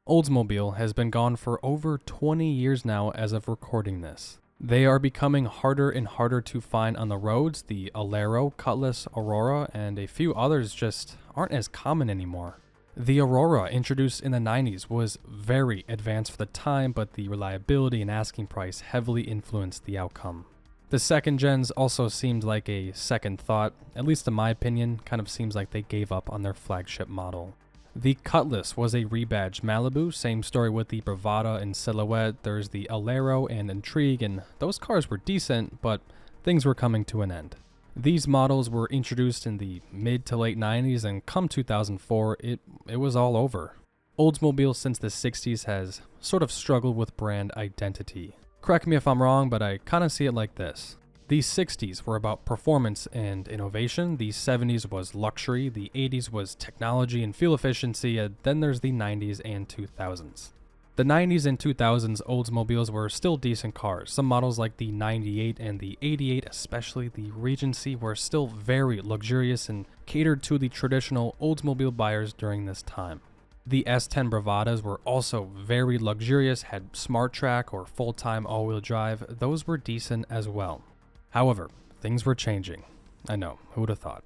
Oldsmobile has been gone for over 20 years now as of recording this. They are becoming harder and harder to find on the roads. The Alero, Cutlass, Aurora, and a few others just aren't as common anymore. The Aurora, introduced in the 90s, was very advanced for the time, but the reliability and asking price heavily influenced the outcome. The second gens also seemed like a second thought, at least in my opinion. Kind of seems like they gave up on their flagship model. The Cutlass was a rebadged Malibu, same story with the Bravada and Silhouette. There's the Alero and Intrigue, and those cars were decent, but things were coming to an end. These models were introduced in the mid to late 90s, and come 2004, it was all over. Oldsmobile since the 60s has sort of struggled with brand identity. Correct me if I'm wrong, but I kind of see it like this. The 60s were about performance and innovation, the 70s was luxury, the 80s was technology and fuel efficiency, and then there's the 90s and 2000s. The 90s and 2000s Oldsmobiles were still decent cars. Some models like the 98 and the 88, especially the Regency, were still very luxurious and catered to the traditional Oldsmobile buyers during this time. The S10 Bravadas were also very luxurious, had smart track or full-time all-wheel drive. Those were decent as well. However, things were changing. I know, who would have thought?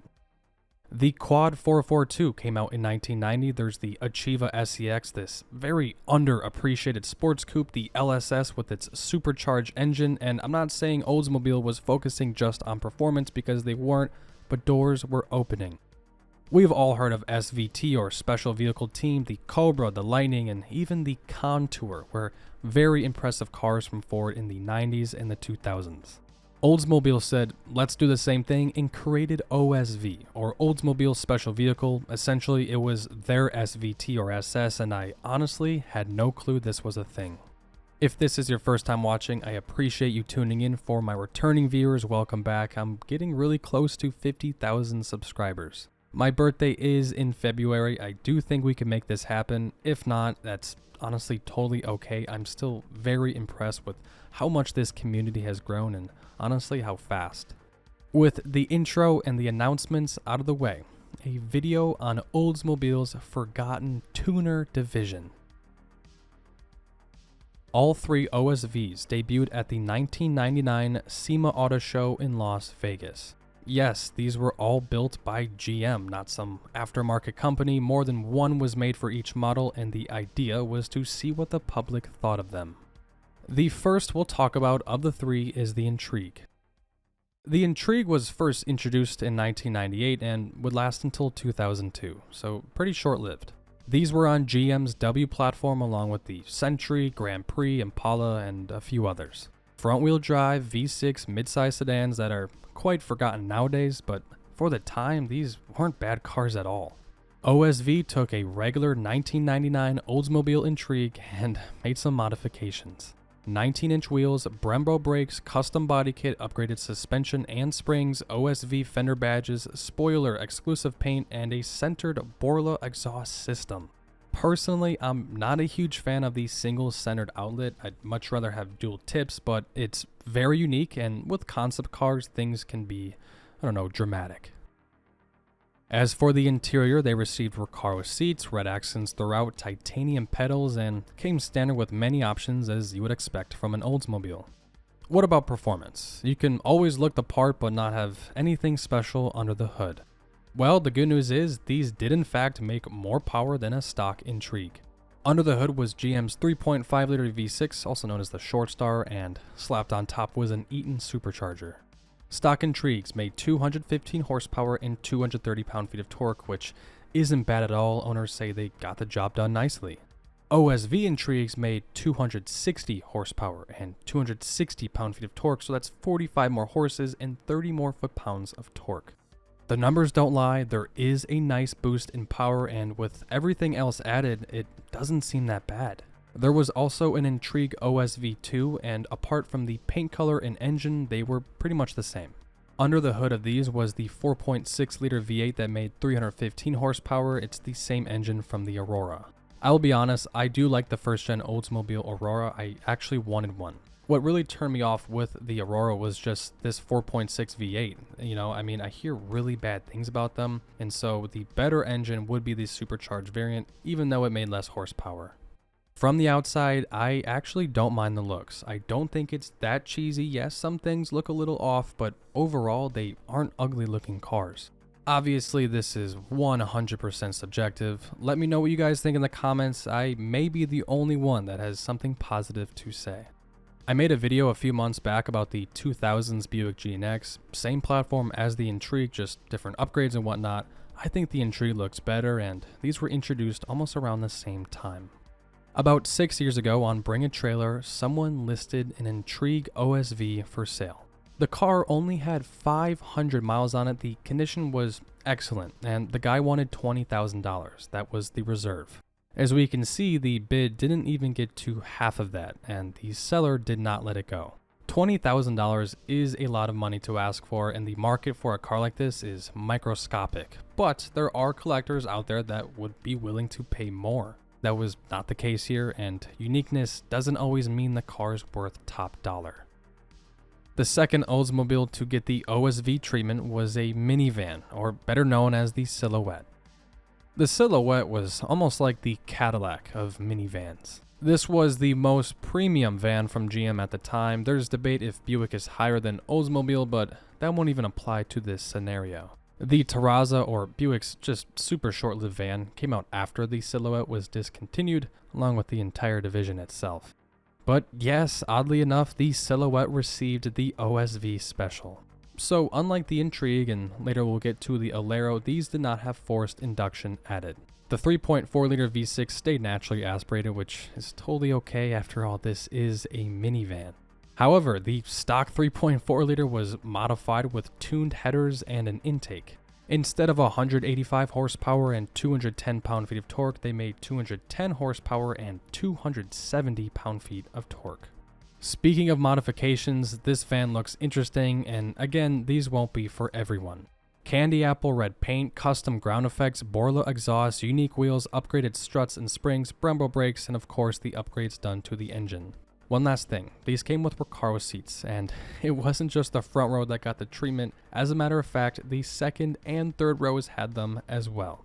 The Quad 442 came out in 1990. There's the Achieva SEX, this very underappreciated sports coupe, the LSS with its supercharged engine, and I'm not saying Oldsmobile was focusing just on performance because they weren't, but doors were opening. We've all heard of SVT or Special Vehicle Team, the Cobra, the Lightning, and even the Contour were very impressive cars from Ford in the 90s and the 2000s. Oldsmobile said, let's do the same thing, and created OSV, or Oldsmobile Special Vehicle. Essentially, it was their SVT or SS, and I honestly had no clue this was a thing. If this is your first time watching, I appreciate you tuning in. For my returning viewers, welcome back. I'm getting really close to 50,000 subscribers. My birthday is in February. I do think we can make this happen. If not, that's honestly totally okay. I'm still very impressed with how much this community has grown and honestly how fast. With the intro and the announcements out of the way, a video on Oldsmobile's forgotten tuner division. All three OSVs debuted at the 1999 SEMA Auto Show in Las Vegas. Yes, these were all built by GM, not some aftermarket company. More than one was made for each model, and the idea was to see what the public thought of them. The first we'll talk about of the three is the Intrigue. The Intrigue was first introduced in 1998 and would last until 2002, so pretty short-lived. These were on GM's W platform along with the Century, Grand Prix, Impala, and a few others. Front-wheel drive V6 midsize sedans that are quite forgotten nowadays, but for the time, these weren't bad cars at all. OSV took a regular 1999 Oldsmobile Intrigue and made some modifications. 19-inch wheels, Brembo brakes, custom body kit, upgraded suspension and springs, OSV fender badges, spoiler, exclusive paint, and a centered Borla exhaust system. Personally, I'm not a huge fan of the single centered outlet. I'd much rather have dual tips, but it's very unique, and with concept cars, things can be, dramatic. As for the interior, they received Recaro seats, red accents throughout, titanium pedals, and came standard with many options as you would expect from an Oldsmobile. What about performance? You can always look the part but not have anything special under the hood. Well, the good news is these did in fact make more power than a stock Intrigue. Under the hood was GM's 3.5-liter V6, also known as the Short Star, and slapped on top was an Eaton supercharger. Stock Intrigues made 215 horsepower and 230 pound-feet of torque, which isn't bad at all. Owners say they got the job done nicely. OSV Intrigues made 260 horsepower and 260 pound-feet of torque, so that's 45 more horses and 30 more foot-pounds of torque. The numbers don't lie, there is a nice boost in power, and with everything else added, it doesn't seem that bad. There was also an Intrigue OSV2, and apart from the paint color and engine, they were pretty much the same. Under the hood of these was the 4.6-liter V8 that made 315 horsepower. It's the same engine from the Aurora. I'll be honest, I do like the first-gen Oldsmobile Aurora. I actually wanted one. What really turned me off with the Aurora was just this 4.6 V8. I hear really bad things about them, and so the better engine would be the supercharged variant, even though it made less horsepower. From the outside, I actually don't mind the looks. I don't think it's that cheesy. Yes, some things look a little off, but overall, they aren't ugly looking cars. Obviously, this is 100% subjective. Let me know what you guys think in the comments. I may be the only one that has something positive to say. I made a video a few months back about the 2000s Buick GNX, same platform as the Intrigue, just different upgrades and whatnot. I think the Intrigue looks better, and these were introduced almost around the same time. About 6 years ago on Bring a Trailer, someone listed an Intrigue OSV for sale. The car only had 500 miles on it, the condition was excellent, and the guy wanted $20,000. That was the reserve. As we can see, the bid didn't even get to half of that, and the seller did not let it go. $20,000 is a lot of money to ask for, and the market for a car like this is microscopic, but there are collectors out there that would be willing to pay more. That was not the case here, and uniqueness doesn't always mean the car's worth top dollar. The second Oldsmobile to get the OSV treatment was a minivan, or better known as the Silhouette. The Silhouette was almost like the Cadillac of minivans. This was the most premium van from GM at the time. There's debate if Buick is higher than Oldsmobile, but that won't even apply to this scenario. The Terraza, or Buick's just super short-lived van, came out after the Silhouette was discontinued, along with the entire division itself. But yes, oddly enough, the Silhouette received the OSV special. So unlike the Intrigue, and later we'll get to the Alero, these did not have forced induction added. The 3.4-liter V6 stayed naturally aspirated, which is totally okay after all this is a minivan. However, the stock 3.4-liter was modified with tuned headers and an intake. Instead of 185 horsepower and 210 pound-feet of torque, they made 210 horsepower and 270 pound-feet of torque. Speaking of modifications, this van looks interesting, and again, these won't be for everyone. Candy apple red paint, custom ground effects, Borla exhaust, unique wheels, upgraded struts and springs, Brembo brakes, and of course the upgrades done to the engine. One last thing, these came with Recaro seats, and it wasn't just the front row that got the treatment. As a matter of fact, the second and third rows had them as well.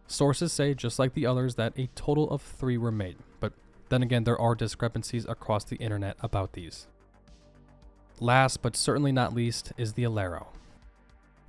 Sources say, just like the others, that a total of 3 were made, but then again, there are discrepancies across the internet about these. Last but certainly not least is the Alero.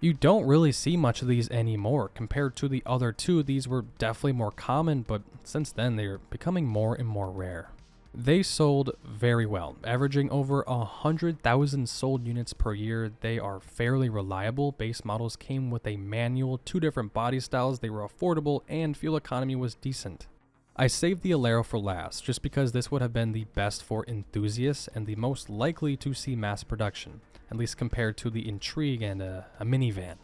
You don't really see much of these anymore. Compared to the other two, these were definitely more common, but since then they're becoming more and more rare. They sold very well, averaging over 100,000 sold units per year. They are fairly reliable. Base models came with a manual, 2 different body styles, they were affordable, and fuel economy was decent. I saved the Alero for last, just because this would have been the best for enthusiasts and the most likely to see mass production, at least compared to the Intrigue and a minivan.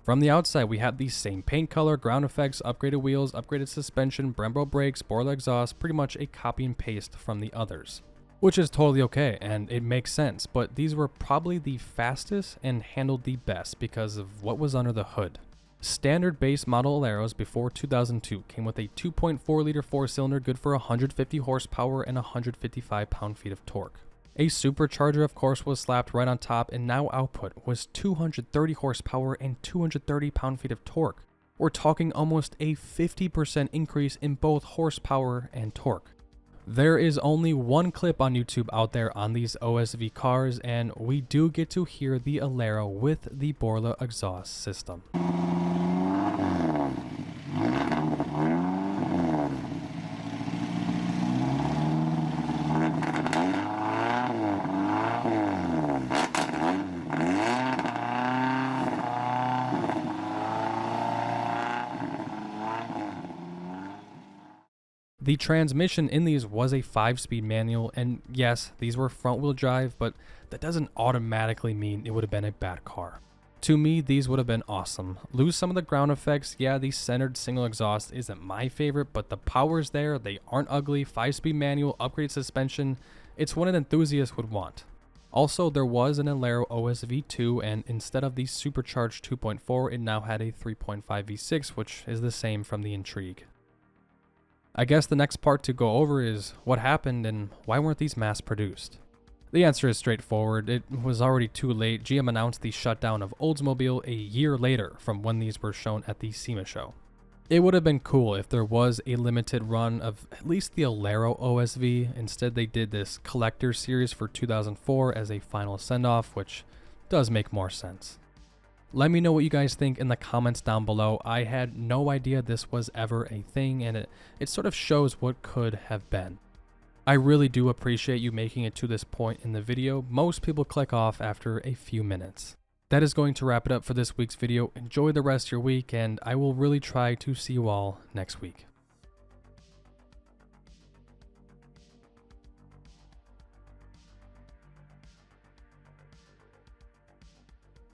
From the outside, we have the same paint color, ground effects, upgraded wheels, upgraded suspension, Brembo brakes, Borla exhaust, pretty much a copy and paste from the others. Which is totally okay, and it makes sense, but these were probably the fastest and handled the best because of what was under the hood. Standard base model Aleros before 2002 came with a 2.4-liter 4-cylinder good for 150 horsepower and 155 pound-feet of torque. A supercharger, of course, was slapped right on top, and now output was 230 horsepower and 230 pound-feet of torque. We're talking almost a 50% increase in both horsepower and torque. There is only one clip on YouTube out there on these OSV cars, and we do get to hear the Alero with the Borla exhaust system. The transmission in these was a 5-speed manual, and yes, these were front-wheel drive, but that doesn't automatically mean it would have been a bad car. To me, these would have been awesome. Lose some of the ground effects. Yeah, the centered single exhaust isn't my favorite, but the power's there. They aren't ugly. 5-speed manual, upgraded suspension. It's what an enthusiast would want. Also, there was an Alero OSV 2, and instead of the supercharged 2.4, it now had a 3.5 V6, which is the same from the Intrigue. I guess the next part to go over is what happened and why weren't these mass produced? The answer is straightforward. It was already too late. GM announced the shutdown of Oldsmobile a year later from when these were shown at the SEMA show. It would have been cool if there was a limited run of at least the Alero OSV. Instead, they did this collector series for 2004 as a final send-off, which does make more sense. Let me know what you guys think in the comments down below. I had no idea this was ever a thing, and it sort of shows what could have been. I really do appreciate you making it to this point in the video. Most people click off after a few minutes. That is going to wrap it up for this week's video. Enjoy the rest of your week, and I will really try to see you all next week.